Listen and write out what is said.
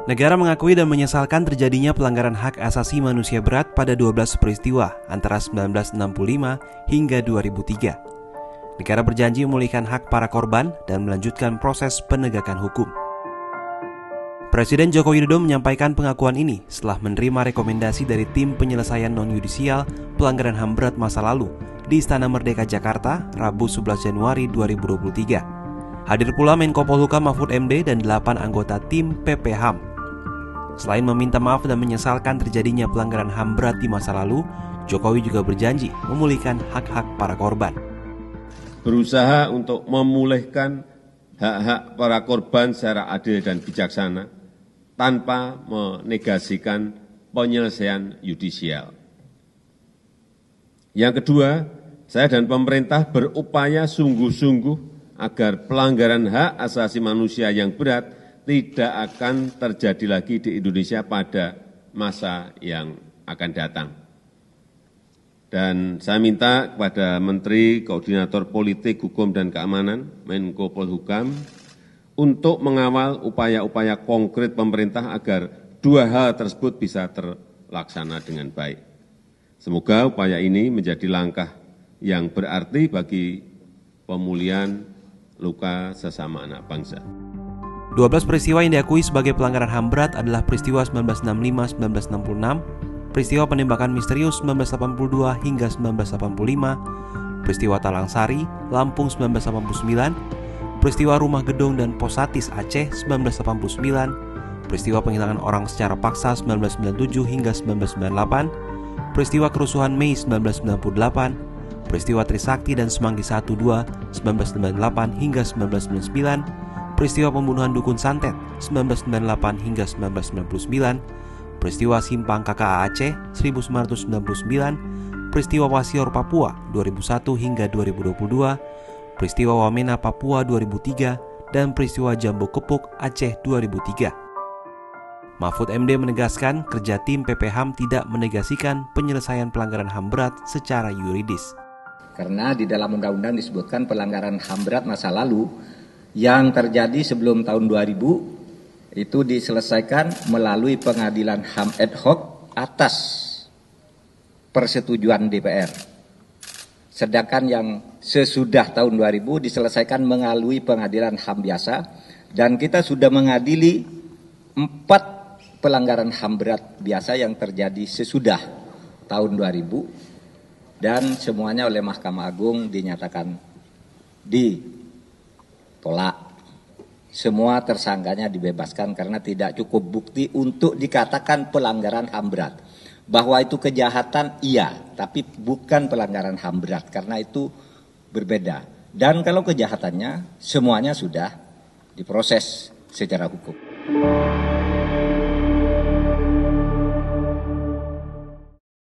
Negara mengakui dan menyesalkan terjadinya pelanggaran hak asasi manusia berat pada 12 peristiwa antara 1965 hingga 2003. Negara berjanji memulihkan hak para korban dan melanjutkan proses penegakan hukum. Presiden Joko Widodo menyampaikan pengakuan ini setelah menerima rekomendasi dari tim penyelesaian non-yudisial pelanggaran HAM berat masa lalu di Istana Merdeka Jakarta, Rabu 11 Januari 2023. Hadir pula Menko Polhukam Mahfud MD dan 8 anggota tim PP HAM. Selain meminta maaf dan menyesalkan terjadinya pelanggaran HAM berat di masa lalu, Jokowi juga berjanji memulihkan hak-hak para korban. Berusaha untuk memulihkan hak-hak para korban secara adil dan bijaksana, tanpa menegasikan penyelesaian yudisial. Yang kedua, saya dan pemerintah berupaya sungguh-sungguh agar pelanggaran hak asasi manusia yang berat tidak akan terjadi lagi di Indonesia pada masa yang akan datang. Dan saya minta kepada Menteri Koordinator Politik, Hukum, dan Keamanan, Menko Polhukam, untuk mengawal upaya-upaya konkret pemerintah agar dua hal tersebut bisa terlaksana dengan baik. Semoga upaya ini menjadi langkah yang berarti bagi pemulihan luka sesama anak bangsa. 12 peristiwa yang diakui sebagai pelanggaran HAM berat adalah peristiwa 1965-1966, peristiwa penembakan misterius 1982 hingga 1985, peristiwa Talang Sari, Lampung 1989, peristiwa Rumah Gedung dan Posatis Aceh 1989, peristiwa penghilangan orang secara paksa 1997 hingga 1998, peristiwa kerusuhan Mei 1998, peristiwa Trisakti dan Semanggi 1-2 1998 hingga 1999, peristiwa pembunuhan Dukun Santet 1998 hingga 1999, peristiwa Simpang KKA Aceh 1999, peristiwa Wasior Papua 2001 hingga 2022, peristiwa Wamena Papua 2003, dan peristiwa Jambu Kepuk Aceh 2003. Mahfud MD menegaskan kerja tim PP HAM tidak menegasikan penyelesaian pelanggaran HAM berat secara yuridis. Karena di dalam undang-undang disebutkan pelanggaran HAM berat masa lalu yang terjadi sebelum tahun 2000 itu diselesaikan melalui pengadilan HAM ad hoc atas persetujuan DPR. Sedangkan yang sesudah tahun 2000 diselesaikan melalui pengadilan HAM biasa, dan kita sudah mengadili 4 pelanggaran HAM berat biasa yang terjadi sesudah tahun 2000, dan semuanya oleh Mahkamah Agung dinyatakan ditolak. Semua tersangkanya dibebaskan karena tidak cukup bukti untuk dikatakan pelanggaran HAM berat. Bahwa itu kejahatan, iya, tapi bukan pelanggaran HAM berat, karena itu berbeda. Dan kalau kejahatannya, semuanya sudah diproses secara hukum.